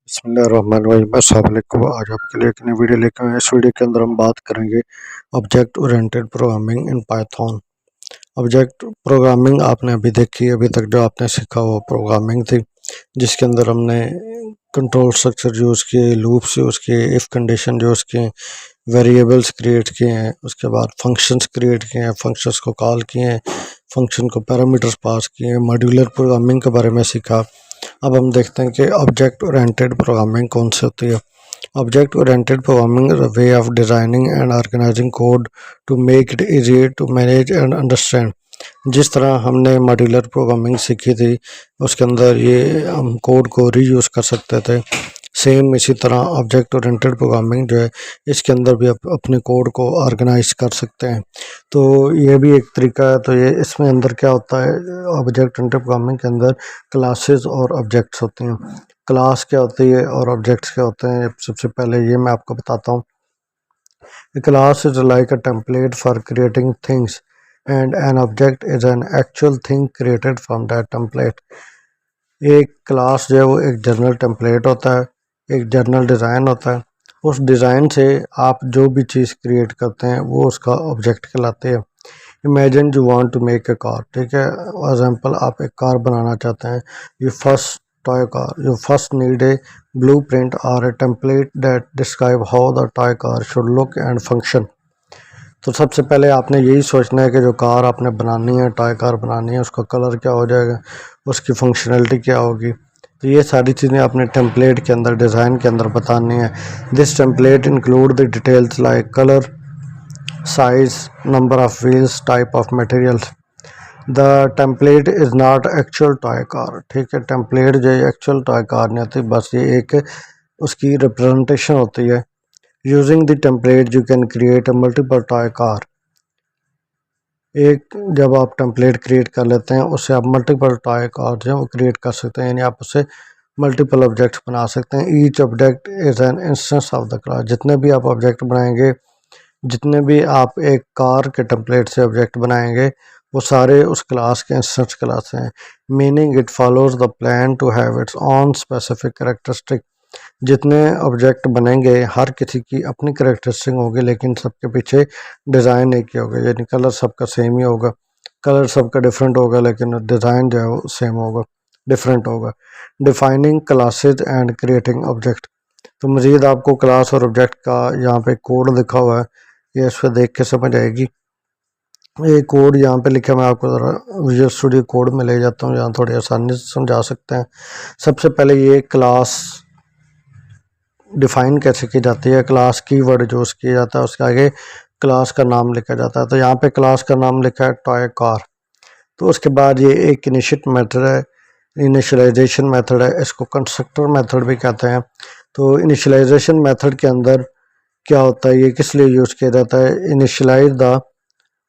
बिस्मिल्लाहिर्रहमानिर्रहीम। अस्सलाम वालेकुम। आज आपके लिए एक नई वीडियो लेकर आए। इस वीडियो के अंदर हम बात करेंगे object oriented programming in Python. Object programming आपने अभी देखी, अभी तक जो आपने सीखा वो प्रोग्रामिंग थी, जिसके अंदर हमने कंट्रोल स्ट्रक्चर यूज़ किए, लूप्स यूज़ किए, इफ़ कंडीशन यूज़ किए, वेरिएबल्स क्रिएट किए हैं, उसके बाद फंक्शंस क्रिएट किए हैं, फंक्शंस को कॉल किए हैं, फंक्शन को पैरामीटर्स पास किए हैं, मॉड्यूलर प्रोग्रामिंग के बारे में सीखा। अब हम देखते हैं कि ऑब्जेक्ट ओरिएंटेड प्रोग्रामिंग कौन सी होती है। Object oriented programming is a way of designing and organizing code to make it easy to manage and understand. जिस तरह हमने मॉड्यूलर प्रोग्रामिंग सीखी थी, उसके अंदर ये हम कोड को रीयूज़ कर सकते थे। सेम इसी तरह ऑब्जेक्ट ओरिएंटेड प्रोग्रामिंग जो है, इसके अंदर भी अपने कोड को ऑर्गेनाइज कर सकते हैं। तो ये भी एक तरीका है। तो ये इसमें अंदर क्या होता है, ऑब्जेक्ट ओरिएंटेड प्रोग्रामिंग के अंदर क्लासेस और ऑब्जेक्ट्स होते हैं। क्लास क्या होती है और ऑब्जेक्ट्स क्या होते हैं, सबसे पहले ये मैं आपको बताता हूँ। A class is like a template for creating things, and an object is an actual thing created from that template. एक क्लास जो है वो एक जनरल टेम्पलेट होता है, एक जनरल डिज़ाइन होता है। उस डिज़ाइन से आप जो भी चीज़ क्रिएट करते हैं वो उसका ऑब्जेक्ट कहलाते हैं। Imagine you want to make a car, ठीक है, एग्जांपल आप एक कार बनाना चाहते हैं। You first toy car, you first need a blueprint और a template that describe how the toy car should look and function. तो सबसे पहले आपने यही सोचना है कि जो कार आपने बनानी है, टॉय कार बनानी है, उसका कलर क्या हो जाएगा, उसकी फंक्शनैलिटी क्या होगी। तो ये सारी चीज़ें अपने टेम्पलेट के अंदर, डिज़ाइन के अंदर बतानी है। This template include the details like colour, size, number of wheels, type of materials. The template is not actual toy car, ठीक है। टेम्पलेट जो है एक्चुअल टॉय कार नहीं होती, बस ये एक उसकी रिप्रेजेंटेशन होती है। Using the template you can create a multiple toy car. एक जब आप टेम्पलेट क्रिएट कर लेते हैं, उससे आप मल्टीपल टॉय कार जो है वो क्रिएट कर सकते हैं, यानी आप उससे मल्टीपल ऑब्जेक्ट्स बना सकते हैं। Each object is an instance of the class. जितने भी आप ऑब्जेक्ट बनाएंगे, जितने भी आप एक कार के टेम्पलेट से ऑब्जेक्ट बनाएंगे, वो सारे उस क्लास के इंस्टेंस क्लास हैं। Meaning it follows the plan to have its own specific characteristic. जितने ऑब्जेक्ट बनेंगे हर किसी की अपनी कैरेक्टरिस्टिक होगी, लेकिन सबके पीछे डिज़ाइन एक ही होगा, यानी कलर सबका सेम ही होगा। कलर सबका डिफरेंट होगा, लेकिन डिज़ाइन जो है वो सेम होगा, डिफरेंट होगा। Defining classes and creating object. तो मज़ीद आपको क्लास और ऑब्जेक्ट का यहाँ पे कोड लिखा हुआ है, ये इस पर देख के समझ आएगी। ये कोड यहाँ पे लिखा है, मैं आपको ज़रा विजुअल स्टूडियो कोड में ले जाता हूँ, यहाँ थोड़ी आसानी से समझा सकते हैं। सबसे पहले ये क्लास डिफ़ाइन कैसे की जाती है, क्लास कीवर्ड यूज़ किया जाता है, उसके आगे क्लास का नाम लिखा जाता है। तो यहाँ पे क्लास का नाम लिखा है टॉय कार। तो उसके बाद ये एक इनिशिएट मेथड है, इनिशियलाइजेशन मेथड है, इसको कंस्ट्रक्टर मेथड भी कहते हैं। तो इनिशियलाइजेशन मेथड के अंदर क्या होता है, ये किस लिए यूज़ किया जाता है। Initialize the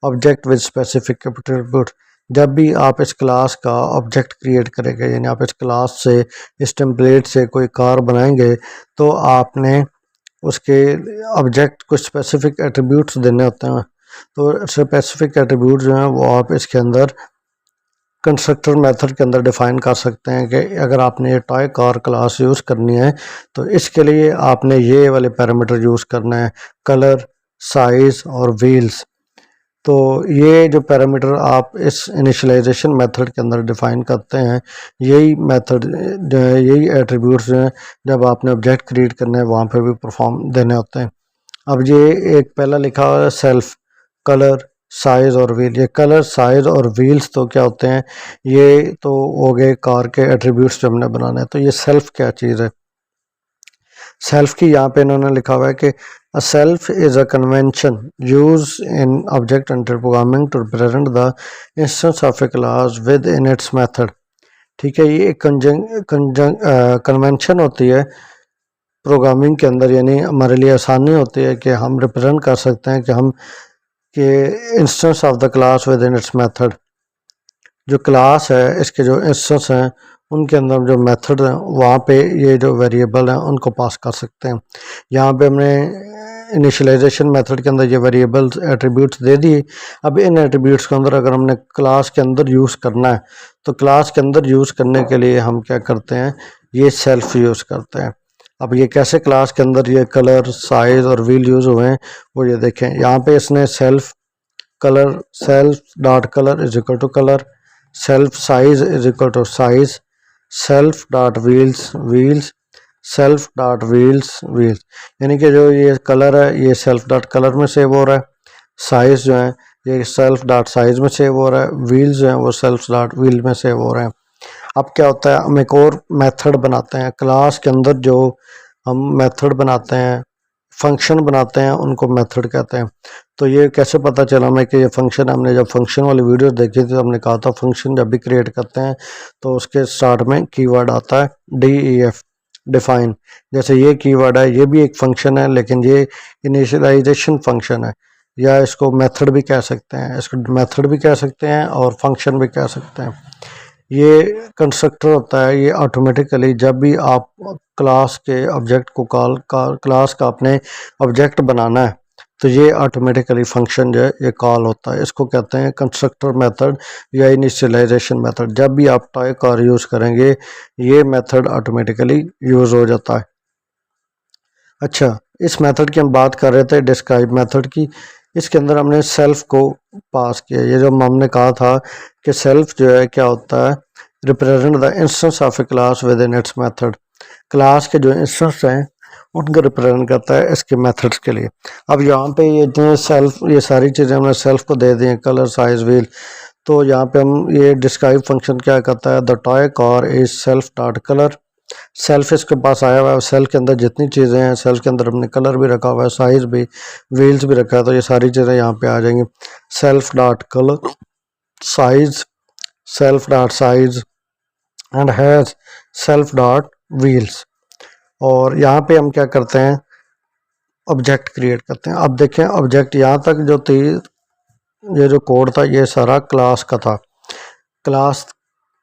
object with specific attribute. जब भी आप इस क्लास का ऑब्जेक्ट क्रिएट करेंगे, यानी आप इस क्लास से, इस टेम्पलेट से कोई कार बनाएंगे, तो आपने उसके ऑब्जेक्ट को स्पेसिफिक एट्रीब्यूट्स देने होते हैं। तो स्पेसिफिक एट्रीब्यूट जो हैं वो आप इसके अंदर कंस्ट्रक्टर मेथड के अंदर डिफ़ाइन कर सकते हैं कि अगर आपने ये टॉय कार क्लास यूज़ करनी है, तो इसके लिए आपने ये वाले पैरामीटर यूज़ करना है, कलर, साइज़ और व्हील्स। तो ये जो पैरामीटर आप इस इनिशियलाइजेशन मेथड के अंदर डिफ़ाइन करते हैं, यही मेथड जो है, यही एट्रीब्यूट्स जो हैं, जब आपने ऑब्जेक्ट क्रिएट करना है वहाँ पे भी परफॉर्म देने होते हैं। अब ये एक पहला लिखा हुआ है सेल्फ, कलर, साइज़ और व्हील। ये कलर, साइज़ और व्हील्स तो क्या होते हैं, ये तो हो गए कार के एट्रीब्यूट्स जो हमने बनाने हैं। तो ये सेल्फ क्या चीज़ है, सेल्फ की यहाँ पे इन्होंने लिखा हुआ है कि a self is a convention use in object oriented programming to represent the instance of a class within its method. ठीक है, ये एक कन्वेंशन होती है प्रोग्रामिंग के अंदर, यानी हमारे लिए आसानी होती है कि हम रिप्रेजेंट कर सकते हैं कि हम कि instance of the class within its method. जो क्लास है, इसके जो इंस्टेंस हैं, उनके अंदर जो मेथड हैं, वहाँ पे ये जो वेरिएबल हैं उनको पास कर सकते हैं। यहाँ पे हमने इनिशियलाइजेशन मेथड के अंदर ये वेरिएबल्स एट्रीब्यूट्स दे दिए। अब इन एट्रीब्यूट्स के अंदर अगर हमने क्लास के अंदर यूज़ करना है, तो क्लास के अंदर यूज़ करने के लिए हम क्या करते हैं, ये सेल्फ यूज़ करते हैं। अब ये कैसे क्लास के अंदर ये कलर, साइज और व्हील यूज हुए हैं वो ये देखें। यहाँ पे इसने self colour, self dot colour is equal to colour, self size is equal to size, self dot wheels wheels, self dot wheels wheels, यानी कि जो ये कलर है ये सेल्फ डॉट कलर में सेव हो रहा है, साइज जो है ये सेल्फ डॉट साइज में सेव हो रहा है, व्हील्स जो है वो सेल्फ डॉट व्हील में सेव हो रहे हैं। अब क्या होता है, हम एक और मेथड बनाते हैं क्लास के अंदर, जो हम मेथड बनाते हैं, फंक्शन बनाते हैं, उनको मेथड कहते हैं। तो ये कैसे पता चला हमें कि ये फंक्शन, हमने जब फंक्शन वाली वीडियो देखी थी तो हमने कहा था फंक्शन जब भी क्रिएट करते हैं तो उसके स्टार्ट में कीवर्ड आता है DEF, डिफाइन। जैसे ये कीवर्ड है, ये भी एक फंक्शन है लेकिन ये इनिशियलाइजेशन फंक्शन है, या इसको मेथड भी कह सकते हैं, इसको मेथड भी कह सकते हैं और फंक्शन भी कह सकते हैं। ये कंस्ट्रक्टर होता है, ये ऑटोमेटिकली जब भी आप क्लास के ऑब्जेक्ट को क्लास का अपने ऑब्जेक्ट बनाना है तो ये ऑटोमेटिकली फंक्शन जो है ये कॉल होता है। इसको कहते हैं कंस्ट्रक्टर मेथड या इनिशियलाइजेशन मेथड। जब भी आप टॉय कार यूज़ करेंगे ये मेथड ऑटोमेटिकली यूज़ हो जाता है। अच्छा, इस मेथड की हम बात कर रहे थे डिस्क्राइब मेथड की। इसके अंदर हमने सेल्फ को पास किया। ये जो हमने कहा था कि सेल्फ जो है क्या होता है, represent the instance of a class within its method. Class के जो इंस्टेंस हैं उनको रिप्रेजेंट करता है इसके मेथड्स के लिए। अब यहाँ पे ये जो सेल्फ, ये सारी चीज़ें हमने सेल्फ को दे दी हैं, कलर, साइज, व्हील। तो यहाँ पे हम ये डिस्क्राइब फंक्शन क्या करता है, the toy car is self dot colour. Self इसके पास आया हुआ है, सेल के अंदर जितनी चीज़ें हैं, सेल के अंदर हमने कलर भी रखा हुआ है, साइज भी, व्हील्स भी रखा है, तो ये सारी चीज़ें यहाँ पे आ जाएंगी। Self dot colour, size, self dot size and has self dot wheels. और यहाँ पे हम क्या करते हैं, ऑब्जेक्ट क्रिएट करते हैं। अब देखें ऑब्जेक्ट यहाँ तक जो थी, ये जो कोड था ये सारा क्लास का था। क्लास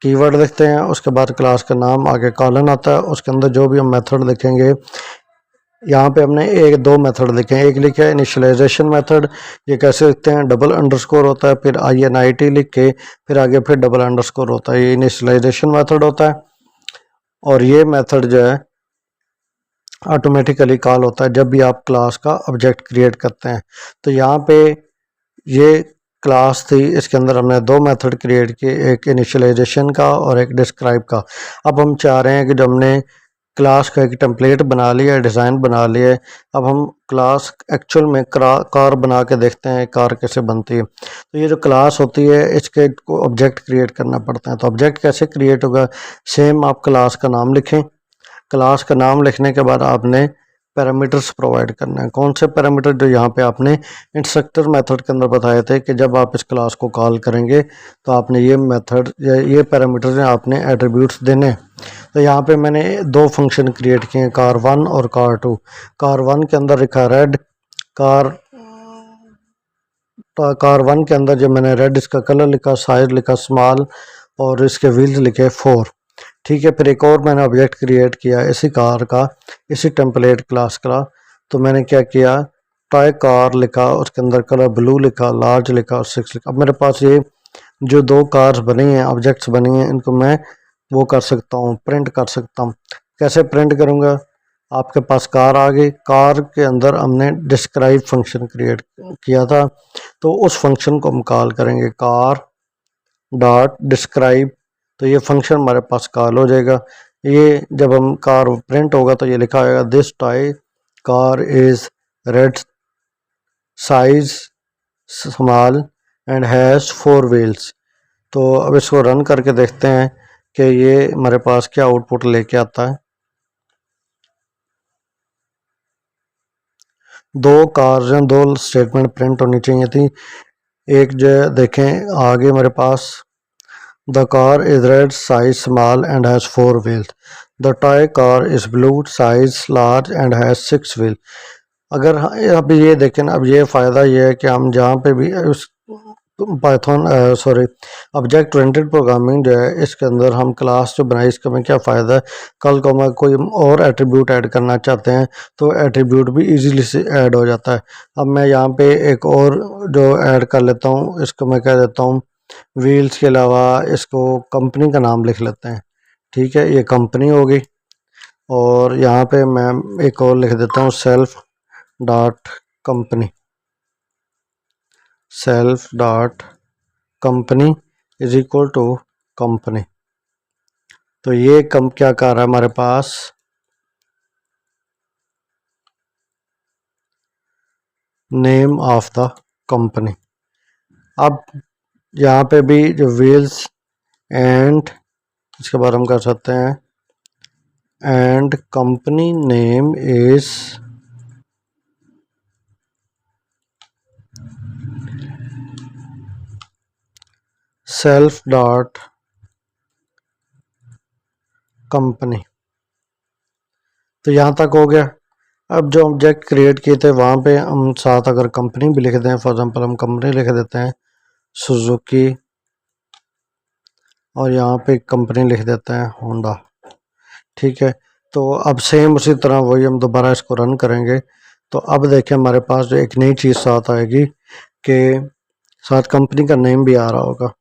कीवर्ड लिखते हैं, उसके बाद क्लास का नाम, आगे कॉलन आता है, उसके अंदर जो भी हम मेथड लिखेंगे। यहाँ पे हमने एक दो मेथड लिखे हैं, एक लिखा है इनिशियलाइजेशन मेथड। ये कैसे लिखते हैं, डबल अंडरस्कोर होता है, फिर INIT लिख के फिर आगे फिर डबल अंडरस्कोर होता है, ये इनिशियलाइजेशन मेथड होता है। और ये मेथड जो है ऑटोमेटिकली कॉल होता है जब भी आप क्लास का ऑब्जेक्ट क्रिएट करते हैं। तो यहाँ पे ये क्लास थी, इसके अंदर हमने दो मेथड क्रिएट किए, एक इनिशियलाइजेशन का और एक डिस्क्राइब का। अब हम चाह रहे हैं कि जब हमने क्लास का एक टेम्पलेट बना लिया, डिज़ाइन बना लिया, अब हम क्लास एक्चुअल में कार बना के देखते हैं कार कैसे बनती है। तो ये जो क्लास होती है इसके को ऑब्जेक्ट क्रिएट करना पड़ता है। तो ऑब्जेक्ट कैसे क्रिएट होगा, सेम आप क्लास का नाम लिखें। क्लास का नाम लिखने के बाद आपने पैरामीटर्स प्रोवाइड करना है। कौन से पैरामीटर, जो यहाँ पे आपने इंस्ट्रक्टर मेथड के अंदर बताए थे कि जब आप इस क्लास को कॉल करेंगे तो आपने ये मेथड या ये पैरामीटर्स हैं आपने एट्रीब्यूट्स देने। तो यहाँ पे मैंने दो फंक्शन क्रिएट किए हैं, car1 और car2। car1 के अंदर लिखा रेड, car1 के अंदर जो मैंने रेड इसका कलर लिखा, साइज लिखा स्मॉल और इसके व्हील्स लिखे 4। ठीक है, फिर एक और मैंने ऑब्जेक्ट क्रिएट किया इसी कार का, इसी टेम्पलेट क्लास का। तो मैंने क्या किया, टॉय कार लिखा, उसके अंदर कलर ब्लू लिखा, लार्ज लिखा और 6 लिखा। अब मेरे पास ये जो दो कार्स बनी हैं, ऑब्जेक्ट्स बनी हैं, इनको मैं वो कर सकता हूँ, प्रिंट कर सकता हूँ। कैसे प्रिंट करूँगा, आपके पास कार आ गई, कार के अंदर हमने डिस्क्राइब फंक्शन क्रिएट किया था, तो उस फंक्शन को हम कॉल करेंगे कार डॉट डिस्क्राइब। तो ये फंक्शन हमारे पास कॉल हो जाएगा। ये जब हम कार प्रिंट होगा तो ये लिखा होगा this toy car is red, size small and has 4 wheels. तो अब इसको रन करके देखते हैं कि ये हमारे पास क्या आउटपुट लेके आता है। दो कार्स हैं, दो स्टेटमेंट प्रिंट होनी चाहिए थी। एक जो है देखें आगे हमारे पास, the car is red, size small and has 4 wheels. The toy car is blue, size large and has 6 wheel. अगर अब ये देखें, अब ये फ़ायदा ये है कि हम जहाँ पे भी उस पाइथन ऑब्जेक्ट ओरिएंटेड प्रोग्रामिंग जो है इसके अंदर हम क्लास जो बनाई, इसका में क्या फ़ायदा है, कल को मैं कोई और एट्रीब्यूट ऐड करना चाहते हैं तो एट्रीब्यूट भी इजीली से ऐड हो जाता है। अब मैं यहाँ पे एक और जो ऐड कर लेता हूँ, इसको मैं कह देता हूँ व्हील्स के अलावा इसको कंपनी का नाम लिख लेते हैं। ठीक है, ये कंपनी हो गई। और यहाँ पे मैं एक और लिख देता हूँ self dot company, self dot company is equal to company. तो ये क्या कर रहा है हमारे पास, नेम ऑफ द कंपनी। अब यहाँ पे भी जो व्हील्स एंड, इसके बाद हम कर सकते हैं and company name is self dot company. तो यहाँ तक हो गया। अब जो ऑब्जेक्ट क्रिएट किए थे वहाँ पे हम साथ अगर कंपनी भी लिख दें, फॉर एग्जांपल हम कंपनी लिख देते हैं सुजुकी, और यहाँ पे कंपनी लिख देते हैं होंडा। ठीक है, तो अब सेम उसी तरह वही हम दोबारा इसको रन करेंगे। तो अब देखें हमारे पास जो एक नई चीज़ साथ आएगी कि साथ कंपनी का नेम भी आ रहा होगा।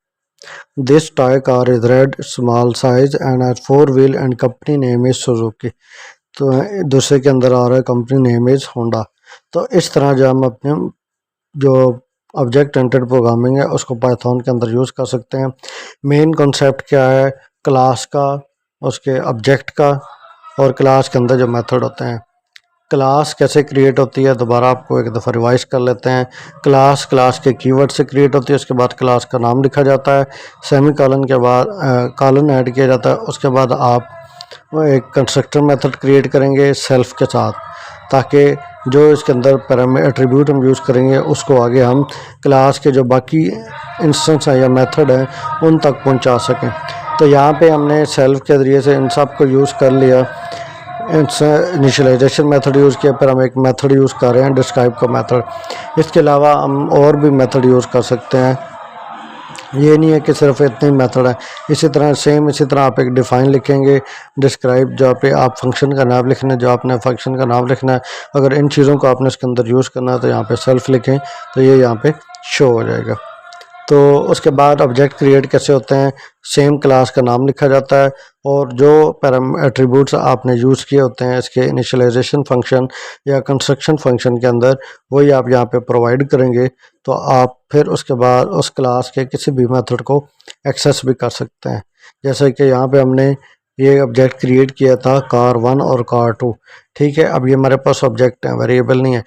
This toy car is red small size and has 4 wheel and company name is Suzuki. तो दूसरे के अंदर आ रहा है कंपनी नेम इज होंडा। तो इस तरह जो हम अपने जो ऑब्जेक्ट ओरिएंटेड प्रोग्रामिंग है उसको पाइथन के अंदर यूज़ कर सकते हैं। मेन कॉन्सेप्ट क्या है, क्लास का, उसके ऑब्जेक्ट का, और क्लास के अंदर जो मेथड होते हैं। क्लास कैसे क्रिएट होती है दोबारा आपको एक दफ़ा रिवाइज कर लेते हैं। क्लास के कीवर्ड से क्रिएट होती है, उसके बाद क्लास का नाम लिखा जाता है, सेमी कॉलन के बाद कॉलन ऐड किया जाता है, उसके बाद आप वो एक कंस्ट्रक्टर मेथड क्रिएट करेंगे सेल्फ के साथ, ताकि जो इसके अंदर पैरामीटर एट्रीब्यूट हम यूज़ करेंगे उसको आगे हम क्लास के जो बाकी इंस्टेंस हैं या मेथड हैं उन तक पहुंचा सकें। तो यहाँ पे हमने सेल्फ के ज़रिए से इन सब को यूज़ कर लिया, इनिशियलाइजेशन मेथड यूज़ किया, फिर हम एक मेथड यूज़ कर रहे हैं डिस्क्राइब का मेथड। इसके अलावा हम और भी मेथड यूज़ कर सकते हैं, ये नहीं है कि सिर्फ इतने ही मेथड है। इसी तरह आप एक डिफ़ाइन लिखेंगे, डिस्क्राइब जहाँ पे आप फंक्शन का नाम लिखना है, जो आपने फंक्शन का नाम लिखना है। अगर इन चीज़ों को आपने इसके अंदर यूज़ करना है तो यहाँ पे सेल्फ लिखें, तो ये यहाँ पे शो हो जाएगा। तो उसके बाद ऑब्जेक्ट क्रिएट कैसे होते हैं, सेम क्लास का नाम लिखा जाता है, और जो एट्रीब्यूट्स आपने यूज़ किए होते हैं इसके इनिशियलाइजेशन फंक्शन या कंस्ट्रक्शन फंक्शन के अंदर, वही आप यहाँ पे प्रोवाइड करेंगे। तो आप फिर उसके बाद उस क्लास के किसी भी मेथड को एक्सेस भी कर सकते हैं। जैसे कि यहाँ पे हमने ये ऑब्जेक्ट क्रिएट किया था कार 1 और कार 2। ठीक है, अब ये हमारे पास ऑब्जेक्ट है, वेरिएबल नहीं है।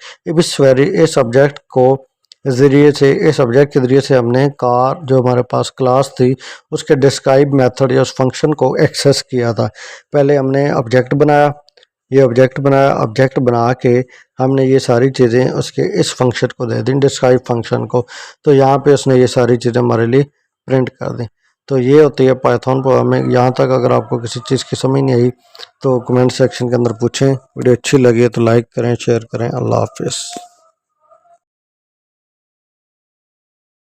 इस ऑब्जेक्ट को ज़रिए से, इस ऑब्जेक्ट के ज़रिए से हमने कार जो हमारे पास क्लास थी उसके डिस्क्राइब मेथड या उस फंक्शन को एक्सेस किया था। पहले हमने ऑब्जेक्ट बनाया, ये ऑब्जेक्ट बना के हमने ये सारी चीज़ें उसके इस फंक्शन को दे दी, डिस्क्राइब फंक्शन को। तो यहाँ पे उसने ये सारी चीज़ें हमारे लिए प्रिंट कर दी। तो ये होती है पाइथन प्रोग्रामिंग। यहाँ तक अगर आपको किसी चीज़ की समझ नहीं आई तो कमेंट सेक्शन के अंदर पूछें। वीडियो अच्छी लगी है तो लाइक करें, शेयर करें। अल्लाह हाफिज़।